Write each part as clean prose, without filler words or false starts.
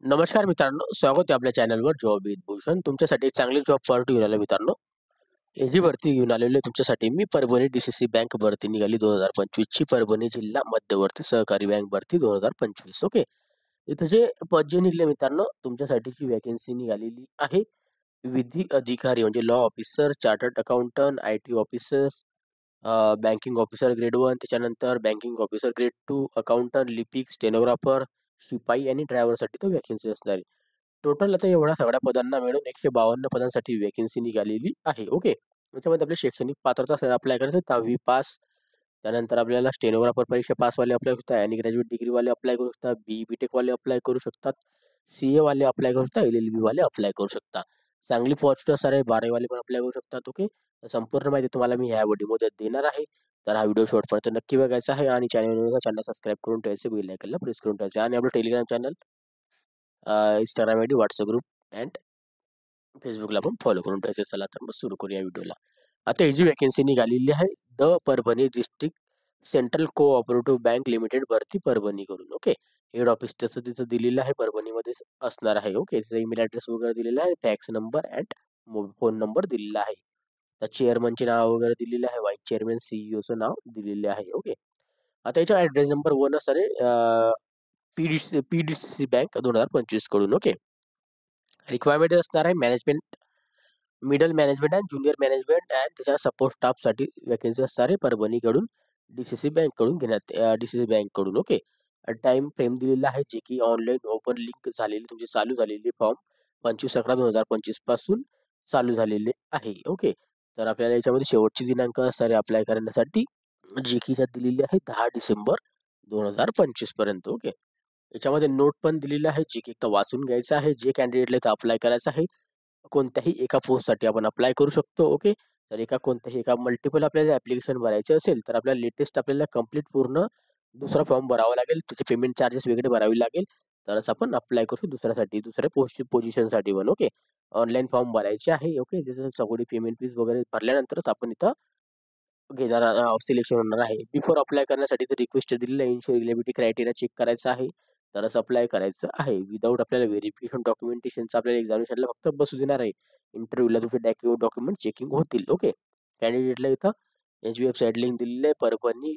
नमस्कार मित्रांनो, स्वागत आहे आपल्या चॅनलवर जॉब विथ भूषण. तुमच्यासाठी एक चांगली जॉब ऑफर घेऊन आलो मित्रांनो. एजी भरती घेऊन आलेलो आहे तुमच्यासाठी मी. परभणी डीसीसी बँक भरती निघाली 2025 ची. परभणी जिल्हा मध्यवर्ती सहकारी बँक भरती 2025. ओके. इथं जे पद जे निघले मित्रांनो, तुमच्यासाठीची वॅकन्सी निघालेली आहे. विधी अधिकारी म्हणजे law officer, chartered accountant, IT officers, banking officer grade 1, त्याच्यानंतर बँकिंग ऑफिसर ग्रेड 2, अकाउंटंट, लिपिक, स्टेनोग्राफर, शिपाई आणि ड्रायव्हरसाठी तो वॅकन्सी असणार आहे. टोटल आता एवढ्या सगळ्या पदांना मिळून 152 पदांसाठी वॅकन्सी निघालेली आहे. ओके. त्याच्यामध्ये आपली शैक्षणिक पात्रता अप्लाय करायचं 10वी पास. त्यानंतर आपल्याला स्टेनोग्राफर परीक्षा पासवाले अप्लाय करू शकतात आणि ग्रॅज्युएट डिग्रीवाले अप्लाय करू शकतात, BTech वाले अप्लाय करू शकतात, CA वाले अप्लाय करू शकतात, LLB वाले अप्लाय करू शकतात. चांगली पोस्ट असणार आहे, 12वी वाले पण अप्लाय करू शकतात. ओके. संपूर्ण माहिती तुम्हाला मी ह्या व्हिडिओमध्ये देणार आहे. तर हा व्हिडिओ शेवटपर्यंत नक्की बघायचा आहे आणि चॅनल सबस्क्राईब करून ठेवायचे, बेल आयकनला प्रेस करून ठेवायचे आणि आपलं Telegram channel, Instagram ID, WhatsApp group and फेसबुकला पण फॉलो करून ठेवायचे. चला तर मग सुरू करूया व्हिडिओला. आता ही जी वॅकन्सी निघालेली आहे, the Parbhani district central cooperative bank limited भरती परभणी करून. ओके. हेड ऑफिस त्याचं तिथं दिलेलं आहे, परभणीमध्ये असणार आहे. ओके. त्याचा ईमेल ॲड्रेस वगैरे दिलेला आहे, fax number and phone number दिलेला आहे. तर चेअरमनचे नाव वगैरे दिलेले आहे, व्हाईस चेअरमन, CEOचं नाव दिलेले आहे. ओके. आता याच्या ॲड्रेस नंबर 1 असणार आहे, PDCC बँक 2025 कडून. ओके. रिक्वायरमेंट असणार आहे management, middle management and junior management and त्याच्या सपोर्ट स्टाफसाठी वॅकन्सी असणार आहे परभणीकडून, DCC बँककडून घेण्यात, DCC बँककडून. ओके. टाइम फ्रेम दिलेला आहे, जे की ऑनलाईन ओपन लिंक झालेली तुमची चालू झालेली फॉर्म 25/11/2025 पासून चालू झालेले आहे. ओके. तर आपल्याला याच्यामध्ये शेवटची दिनांक असणार आहे अप्लाय करण्यासाठी, जी की दिलेली आहे 10 डिसेंबर 2025 पर्यंत. ओके. याच्यामध्ये नोट पण दिलेली आहे, जी की एकदा वाचून घ्यायचं आहे. जे कॅन्डिडेटला इथं अप्लाय करायचं आहे, कोणत्याही एका पोस्टसाठी आपण अप्लाय करू शकतो. ओके. तर कोणत्याही एका मल्टिपल आपल्याला ॲप्लिकेशन भरायचे असेल, तर आपल्याला लेटेस्ट आपल्याला कंप्लीट पूर्ण दुसरा फॉर्म भरावा लागेल. त्याचे पेमेंट चार्जेस वेगळे भरावे लागेल. तरच आपण अप्लाय करू दुसऱ्यासाठी, दुसऱ्या पोझिशनसाठी पण. ओके. ऑनलाईन फॉर्म भरायचे आहे. ओके. त्याचं सगळी पेमेंट फीस वगैरे भरल्यानंतरच आपण इथं घेणार, सिलेक्शन होणार आहे. बिफोर अप्लाय करण्यासाठी तर रिक्वेस्ट दिलेलं आहे, इन्शुअर इलिजिबिलिटी क्रायटेरिया चेक करायचा आहे, तरच अप्लाय करायचं आहे. विदाऊट आपल्याला व्हेरिफिकेशन डॉक्युमेंटेशनचं आपल्याला एक्झामिनेशनला फक्त बसू देणार आहे. इंटरव्ह्यूला तुमचे डॉक्युमेंट चेकिंग होतील. ओके. कॅन्डिडेटला इथं याची वेबसाईट लिंक दिलेली आहे, परभणी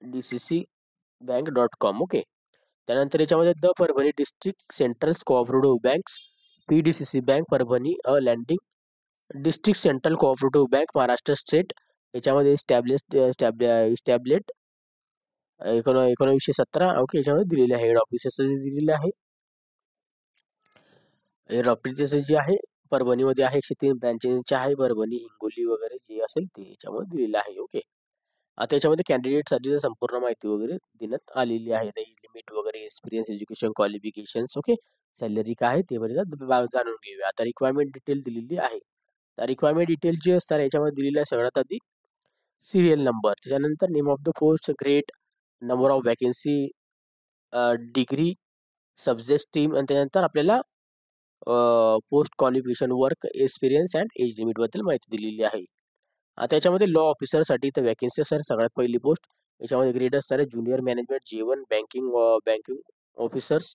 DCCbank.com. ओके. त्यानंतर याच्यामध्ये the Parbhani district central cooperative banks, PDCC bank Parbhani a landing district central cooperative bank Maharashtra state, याच्यामध्ये इस्टॅब्लेट 1917. ओके. याच्यामध्ये दिलेले आहे. हेड ऑफिस दिलेले आहे. हेड ऑफिस जे आहे परभणीमध्ये आहे, 103 ब्रँचेसचे आहे. परभणी, हिंगोली वगैरे जे असेल ते याच्यामध्ये दिलेलं आहे. ओके. आता याच्यामध्ये कॅन्डिडेटसाठी संपूर्ण माहिती वगैरे देण्यात आलेली आहे. लिमिट वगैरे, experience, education qualifications. Okay. Salary काय आहे ते जाणून घेऊया. आता रिक्वायरमेंट डिटेल दिलेली आहे. तर रिक्वायरमेंट डिटेल जे असतात याच्यामध्ये दिलेलं आहे सगळ्यात आधी सीरियल नंबर, त्याच्यानंतर name of the post, grade, number of vacancy, degree, subject stream आणि त्यानंतर आपल्याला post qualification, work experience and age लिमिटबद्दल माहिती दिलेली आहे. आता याच्यामध्ये लॉ ऑफिसरसाठी तर वॅकन्सी असणार सगळ्यात पहिली पोस्ट. याच्यामध्ये ग्रेड असणार आहे junior management J1, banking officers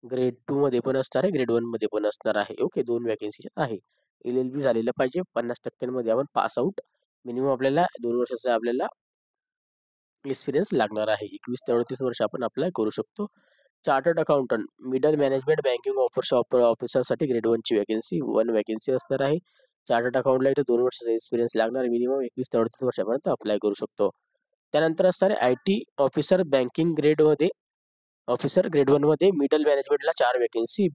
grade 2 मध्ये पण असणार आहे, ग्रेड 1 मध्ये पण असणार आहे. ओके. 2 वॅकन्सी आहे. LLB झालेलं पाहिजे, 50% आपण पास आउट. मिनिमम आपल्याला 2 वर्षाचा आपल्याला एक्सपिरियन्स लागणार आहे. 21 ते 38 वर्ष आपण अप्लाय करू शकतो. Chartered accountant, middle management banking ऑफिसरसाठी ग्रेड 1 ची वॅकन्सी, 1 वॅकन्सी असणार आहे. चार्टर्ड अकाउंटला इथे 2 वर्षाचा एक्सपिरियन्स लागणार, मिनिमम 21 ते 38 वर्षापर्यंत अप्लाय करू शकतो. त्यानंतर असणार आहे IT ऑफिसर बँकिंग ग्रेडमध्ये, ऑफिसर ग्रेड 1 मध्ये. मिडल मॅनेजमेंटला 4 vacancy,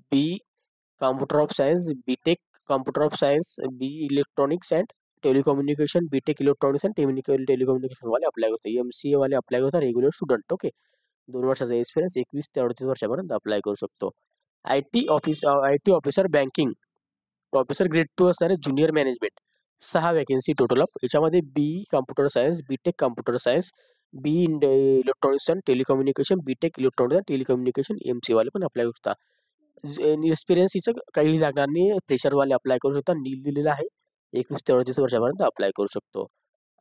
computer of science, BTech computer of science, electronics and telecommunication, BTech electronics and telecommunication वाले अप्लाय होते. MCA वाले अप्लाय होतात, रेग्युलर स्टुडंट. ओके. 2 वर्षाचा एक्सपिरियन्स, 21 ते 38 वर्षापर्यंत अप्लाय करू शकतो. IT officer banking officer grade 2 असणार आहे, junior management. 6 vacancy total of. याच्यामध्ये computer science, BTech computer science, electronics and telecommunication, BTech electronics and telecommunication, MCA वाले पण अप्लाय करू शकता. एक्सपिरियन्स हिचं काही लागणार नाही, फ्रेशरवाले अप्लाय करू शकता. नील दिलेला आहे, 21 ते 38 वर्षापर्यंत अप्लाय करू शकतो.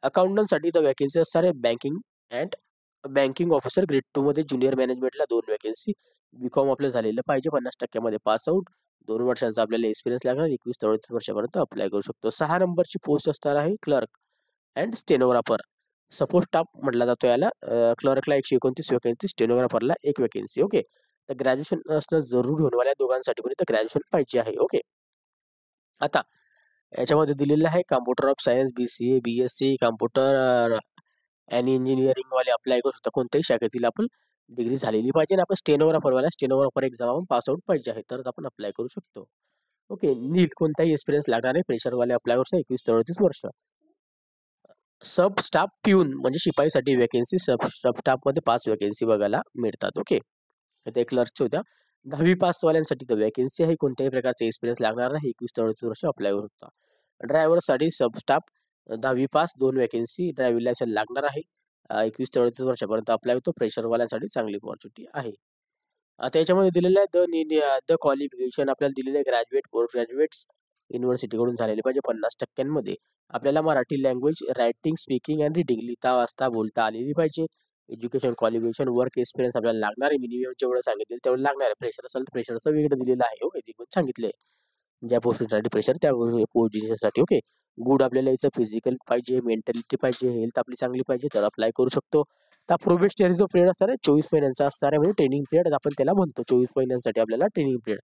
अकाउंटंटसाठी तर वॅकन्सी असणार आहे banking and banking officer grade 2 मध्ये ज्युनियर मॅनेजमेंटला 2 वॅकन्सी. बीकॉम आपलं झालेलं पाहिजे 50% पास आउट. 2 वर्षांचा आपल्याला एक्सपिरियन्स लागणार. 21 ते 33 वर्षापर्यंत अप्लाय करू शकतो. 6 नंबरची पोस्ट असणार आहे clerk and stenographer. Support staff म्हटला जातो याला. क्लर्कला 129 वॅकन्सी, स्टेनोग्राफरला 1 वॅकन्सी. ओके. तर ग्रॅज्युएशन असणं जरुरी होण्यावाल्या दोघांसाठी पण इथं ग्रॅज्युएशन पाहिजे आहे. ओके. आता याच्यामध्ये दिलेलं आहे computer of science, BCA, BSc, computer आणि इंजिनिअरिंगवाले अप्लाय करू शकता. कोणत्याही शाखेतील आपण डिग्री झालेली पाहिजे आणि आपण स्टेनोग्राफरवाला स्टेनोग्राफर एक्झाम आपण पास आउट पाहिजे आहे, तरच आपण अप्लाय करू शकतो. ओके. नील कोणताही एक्सपिरियन्स लागणार नाही. प्रेशरवाले अप्लाय करू शकता. 21 ते 33 वर्ष. सब स्टाफ प्यून म्हणजे शिपाईसाठी वॅकन्सी. सब स्टाफमध्ये 5 वॅकन्सी बघायला मिळतात. ओके. ते क्लर्कच्या होत्या. 10वी पासवाल्यांसाठी तर वॅकन्सी आहे. कोणत्याही प्रकारचा एक्सपिरियन्स लागणार नाही. 21 ते 33 वर्ष अप्लाय करू शकता. ड्रायव्हरसाठी सब स्टाफ 10वी पास 2 वॅकन्सी. ड्रायव्हिंग लायसन्स लागणार आहे. 21 ते 33 वर्षापर्यंत अप्लाय होतो. प्रेशरवाल्यांसाठी चांगली अपॉर्च्युनिटी आहे. आता याच्यामध्ये दिलेलं आहे द क्वालिफिकेशन आपल्याला दिलेलं आहे ग्रॅज्युएट, पोस्ट ग्रॅज्युएट्स युनिव्हर्सिटीकडून झालेले पाहिजे 50%. आपल्याला Marathi language writing, speaking and reading लिहिता, वाचता, बोलता आलेली पाहिजे. एज्युकेशन क्वालिफिकेशन, वर्क एक्सपिरियन्स आपल्याला लागणार आहे. मिनिमम जेवढं सांगितलं तेवढं लागणार आहे. प्रेशर असेल तर प्रेशरचं वेगळं दिलेलं आहे. ओके. ते पण सांगितलंय. ज्या पोस्टसाठी प्रेशर त्या पोझिशनसाठी. ओके. गुड आपल्याला इथं फिजिकल पाहिजे, मेंटॅलिटी पाहिजे, हेल्थ आपली चांगली पाहिजे तर अप्लाय करू शकतो. तर प्रोबेशनरी जो पिरियड असणार आहे 24 महिन्यांचा असणार आहे. म्हणजे ट्रेनिंग पिरियड आपण त्याला म्हणतो. 24 महिन्यांसाठी आपल्याला ट्रेनिंग पिरियड.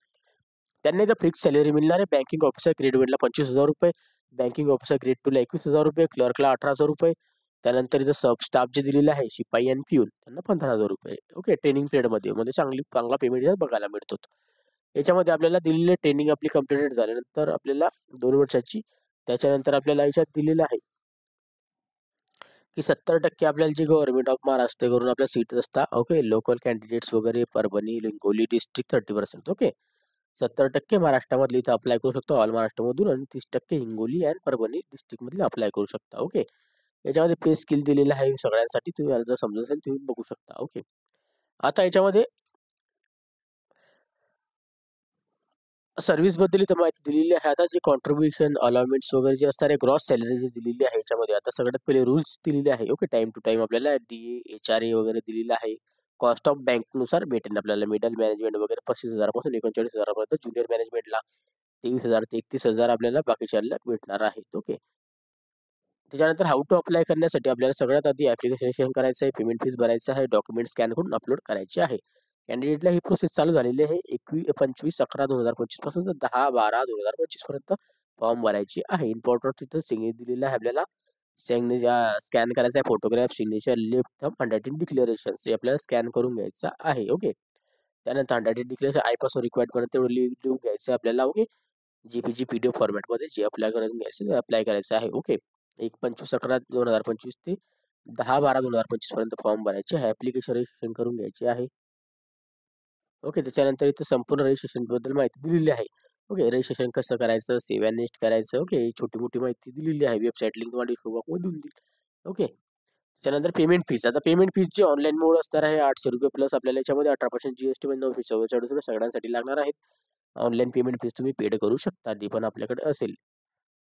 त्यांना इथं फिक्स सॅलरी मिळणार आहे. बँकिंग ऑफिसर ग्रेड 1ला 25,000 रुपये, बँकिंग ऑफिसर ग्रेड 2ला 21,000 रुपये, क्लर्कला 18,000 रुपये. त्यानंतर इथं सब स्टाफ जे दिलेलं आहे शिपाई आणि पिऊन त्यांना 15,000 रुपये. ओके. ट्रेनिंग पिरियडमध्ये म्हणजे चांगला पेमेंट बघायला मिळतो. याच्यामध्ये आपल्याला दिलेले ट्रेनिंग आपली कंप्लीट झाल्यानंतर आपल्याला 2 वर्षाची त्याच्यानंतर आपल्याला याच्यात दिलेलं आहे की 70% आपल्याला जे गव्हर्नमेंट ऑफ महाराष्ट्र करून आपल्या सीट असतात. ओके. लोकल कॅन्डिडेट्स वगैरे परभणी, हिंगोली डिस्ट्रिक्ट 30%. ओके. 70% महाराष्ट्रामधले इथं अप्लाय करू शकतो ऑल महाराष्ट्रामधून आणि 30% हिंगोली आणि परभणी डिस्ट्रिक्टमधले अप्लाय करू शकता. ओके. याच्यामध्ये पे स्किल दिलेलं आहे सगळ्यांसाठी. तुम्ही जर समजत असेल तुम्ही बघू शकता. ओके. आता याच्यामध्ये सर्व्हिसबद्दल इथं माहिती दिलेली आहे. आता जे कॉन्ट्रिब्युशन अलाउमेंट्स वगैरे जे असणार आहे ग्रॉस सॅलरी जी दिलेली आहे याच्यामध्ये आता सगळ्यात पहिले रूल्स दिलेले आहे. ओके. टाइम टू टाइम आपल्याला DA, HRA वगैरे दिलेलं आहे. कॉस्ट ऑफ बँकनुसार भेटेल आपल्याला. मिडल मॅनेजमेंट वगैरे 35,000 पासून 39,000 पर्यंत. ज्युनियर मॅनेजमेंटला 23,000 ते 31,000 आपल्याला बाकीच्याला भेटणार आहेत. ओके. त्याच्यानंतर हाऊ टू अप्लाय करण्यासाठी आपल्याला सगळ्यात आधी ऍप्लिकेशन करायचं आहे, पेमेंट फीस भरायचं आहे, डॉक्युमेंट स्कॅन करून अपलोड करायचे आहे. कॅन्डिडेटला ही प्रोसेस चालू झालेली आहे 25/11/2025 पासून तर 10/12/2025 पर्यंत फॉर्म भरायचे आहे. इम्पॉर्टंट तिथं सिग्नेचर दिलेलं आहे आपल्याला. स्कॅन करायचा आहे photograph, signature, left thumb, handwriting declaration हे आपल्याला स्कॅन करून घ्यायचं आहे. ओके. त्यानंतर हँडरायटिंग डिक्लेरेशन आयपासून रिक्वायर्ड पर्यंत तेवढं लिहून घ्यायचं आपल्याला. ओके. JPG PDF फॉर्मॅटमध्ये जे अप्लाय करून घ्यायचं ते अप्लाय करायचं आहे. ओके. 25/11/2025 ते 10/12/2025 पर्यंत फॉर्म भरायचे आहे. ऍप्लिकेशन रजिस्ट्रेशन करून घ्यायचे आहे. ओके. त्याच्यानंतर इथं संपूर्ण रजिस्ट्रेशन बद्दल माहिती दिलेली आहे. ओके. रजिस्ट्रेशन कसं करायचं, सेव्ह अँड नेक्स्ट करायचं. ओके. छोटी मोठी माहिती दिलेली आहे. वेबसाईट लिंक तुम्हाला डिस्क्रिप्शन देऊन देईल. ओके. त्याच्यानंतर पेमेंट फीस. आता पेमेंट फीस जी ऑनलाईन मोड असणार आहे 800 रुपये प्लस आपल्याला याच्यामध्ये 18% GST मध्ये 944 रुपये सगळ्यांसाठी लागणार आहेत. ऑनलाईन पेमेंट फीस तुम्ही पेड करू शकता. ती पण आपल्याकडे असेल.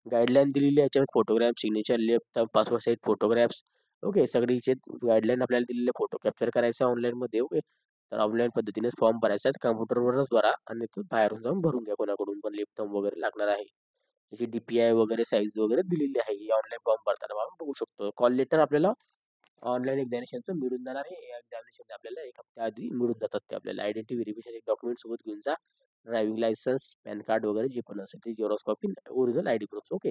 गाईडलाईन दिलेली आहे याच्यामध्ये photograph, signature, left thumb, passport size photographs. Okay. सगळीचे गाईडलाईन आपल्याला दिलेले फोटो कॅप्चर करायचा ऑनलाईनमध्ये. ओके. तर ऑनलाईन पद्धतीनेच फॉर्म भरायचा आहे. कॉम्प्युटरवरच भरा आणि तो बाहेरून जाऊन भरून घ्या कोणाकडून पण लेफ्ट थंब वगैरे लागणार आहे. त्याची DPI वगैरे साईज वगैरे दिलेली आहे. ही ऑनलाईन फॉर्म भरताना आपण बघू शकतो. कॉल लेटर आपल्याला ऑनलाईन एक्झामिनेशनचं मिळून जाणार आहे. या एक्झामिनेशन आपल्याला 1 हफ्त्या आधी मिळून जातात ते आपल्याला. आयडेंटिटी व्हेरिफिकेशन डॉक्युमेंट सोबत घेऊन जा. ड्रायव्हिंग लायसन्स, पॅन कार्ड वगैरे जे पण असेल ते Xerox copy, original ID proof. Okay.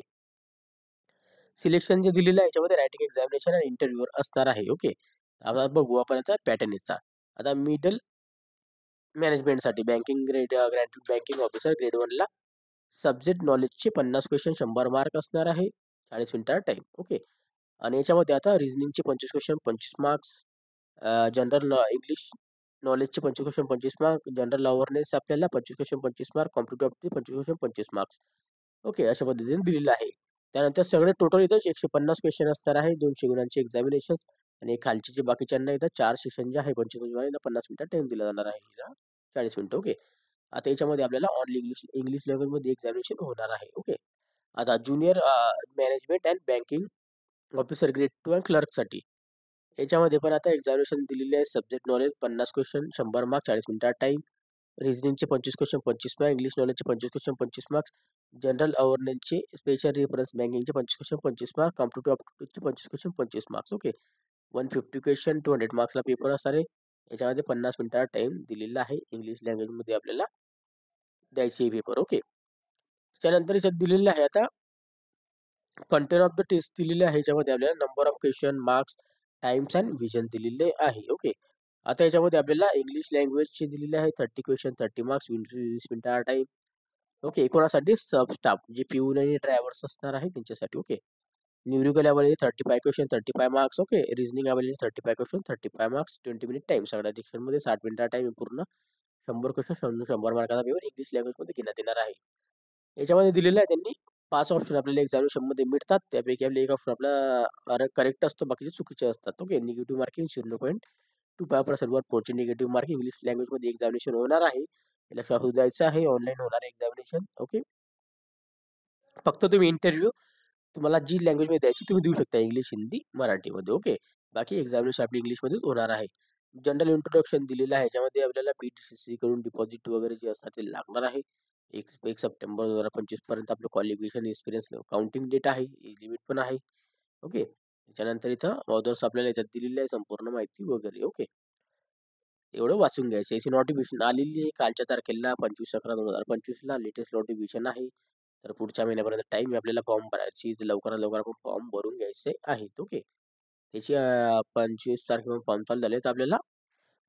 Selection जे दिलेलं आहे याच्यामध्ये रायटिंग एक्झामिनेशन आणि इंटरव्ह्यूवर असणार आहे. ओके. आता बघू आपण आता पॅटर्न याचा. आता मिडल मॅनेजमेंटसाठी ग्रँटेड बँकिंग ऑफिसर ग्रेड 1ला सब्जेक्ट नॉलेजचे 50 क्वेश्चन 100 मार्क असणार आहे. 40 मिनिटाचा टाइम. ओके. आणि याच्यामध्ये आता रिझनिंगचे 25 क्वेश्चन 25 मार्क्स, जनरल इंग्लिश नॉलेजचे 25 क्वेश्चन 25 मार्क, जनरल अवेअरनेस आपल्याला 25 question 25 mark, computer 25 question 25 marks. Okay. अशा पद्धतीने दिलेलं आहे. त्यानंतर सगळे टोटल इथं 150 क्वेश्चन असणार आहे. 200 गुणांचे एक्झामिनेशन आणि खालचे जे बाकीच्यांना इथं 4 सेशन जे आहे 25 50 मिनिटं टाइम दिला जाणार आहे. 40 मिनिटं. ओके. आता याच्यामध्ये आपल्याला ऑनली इंग्लिश लेव्हलमध्ये एक्झामिनेशन होणार आहे. ओके. आता junior management and banking officer grade 2 आणि क्लर्कसाठी याच्यामध्ये पण आता एक्झामिनेशन दिलेली आहे. सब्जेक्ट नॉलेज 50 क्वेश्चन 100 मार्क्स 40 मिनिटात टाईम. रिझनिंगचे 25 क्वेश्चन 25 मार्क्स. इंग्लिश नॉलेजचे 25 क्वेश्चन 25 मार्क्स. जनरल अवेअरनेसचे स्पेशल रेफरन्स बँकिंगचे 25 क्वेश्चन 25 मार्क्स. कॉम्पिटेटिव्ह अप्टिट्यूडचे 25 क्वेश्चन 25 मार्क्स. ओके. 150 क्वेश्चन 200 मार्क्सला पेपर असणार आहे. याच्यामध्ये 50 मिनिटाचा टाइम दिलेला आहे. इंग्लिश लँग्वेजमध्ये आपल्याला द्यायचे आहे पेपर. ओके. त्यानंतर याच्यात दिलेलं आहे आता कंटेंट ऑफ द टेस्ट दिलेले आहे. याच्यामध्ये आपल्याला number of question, marks, times and vision दिलेले आहे. ओके. आता याच्यामध्ये आपल्याला इंग्लिश लँग्वेजचे दिलेले आहे 30 क्वेश्चन 30 मार्क्स 20 मिनिटाचा टाइम. ओके. कोणासाठी सब स्टाफ जे पिऊन आणि ड्रायव्हर्स असणार आहे त्यांच्यासाठी. Okay. Numerical available 35 question 35 marks. Okay. Reasoning available 35 question 35 marks 20 minute time. सगळ्या सेक्शनमध्ये 60 मिनिटाचा टाइम पूर्ण 100 क्वेश्चन 100 मार्काचा पेपर इंग्लिश लँग्वेजमध्ये घेण्यात येणार आहे. याच्यामध्ये दिलेलं आहे त्यांनी 5 ऑप्शन आपल्याला एक्झामिनेशनमध्ये मिळतात. त्यापैकी आपले एक ऑप्शन आपला करेक्ट असतो, बाकीचे चुकीचे असतात. ओके. निगेटिव्ह मार्किंग 0.25% फॉरचे निगेटिव्ह मार्किंग इंग्लिश लँग्वेजमध्ये एक्झामिनेशन होणार आहे. लक्षात असू द्यायचं आहे. ऑनलाईन होणार आहे एक्झामिनेशन. ओके. फक्त तुम्ही इंटरव्ह्यू तुम्हाला जी लँग्वेजमध्ये द्यायची तुम्ही देऊ शकता, इंग्लिश, हिंदी, मराठीमध्ये. ओके. बाकी एक्झामिनेशन आपली इंग्लिशमध्येच होणार आहे. जनरल इंट्रोडक्शन दिलेलं आहे. याच्यामध्ये आपल्याला PTCC कडून डिपॉझिट वगैरे जे असतात ते लागणार आहे. 1 सप्टेंबर 2025 पर्यंत आपलं क्वालिफिकेशन, एक्सपिरियन्स, काउंटिंग डेट आहे, लिमिट पण आहे. ओके. त्याच्यानंतर इथं ऑथर्स आपल्याला याच्यात दिलेली आहे संपूर्ण माहिती वगैरे. ओके. एवढं वाचून घ्यायचं. याची नोटिफिकेशन आलेली आहे कालच्या तारखेला 25/11/2025ला लेटेस्ट नोटिफिकेशन आहे. तर पुढच्या महिन्यापर्यंत टाइम आहे आपल्याला फॉर्म भरायची. तर लवकरात लवकर आपण फॉर्म भरून घ्यायचे आहेत. ओके. त्याची 25 तारखेला फॉर्म चालू झाले तर आपल्याला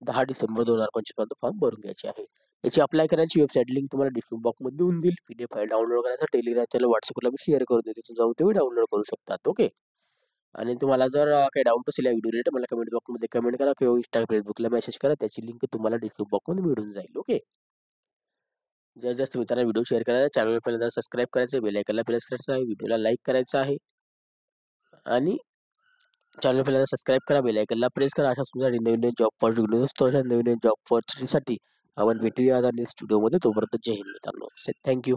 10 डिसेंबर 2025 पर्यंत फॉर्म भरून घ्यायचे आहे. याची अप्लाय करायची वेबसाईट लिंक तुम्हाला डिस्क्रिप्शन बॉक्समध्ये देऊन देईल. PDF फाईल डाउनलोड करायचा, टेलिग्राम त्याला व्हॉट्सअपला मी शेअर करून देतो. तिथून जाऊन तुम्ही डाउनलोड करू शकतात. ओके. आणि तुम्हाला जर काही डाऊट असेल या व्हिडिओ रिलेटेड मला कमेंट बॉक्समध्ये कमेंट करा किंवा फेसबुकला मेसेज करा. त्याची लिंक तुम्हाला डिस्क्रिप्शन बॉक्समध्ये मिळून जाईल. ओके. जास्त मित्रांना व्हिडिओ शेअर करायचा, चॅनल पहिल्यांदा सबस्क्राईब करायचं, बेल आयकॉनला प्रेस करायचं आहे, व्हिडिओला लाईक करायचं आहे आणि चॅनल पहिल्यांदा सबस्क्राईब करा, बेल आयकॉनला प्रेस करा. अशा तुमच्यासाठी नवीन नवीन जॉब अपॉर्च्युनिटी असतो. अशा नवीन नवीन जॉब अपॉर्च्युनिटीसाठी आपण भेटूया आता नेक्स्ट व्हिडिओमध्ये. तोपर्यंत जय हिंद मित्रांनो. थँक्यू.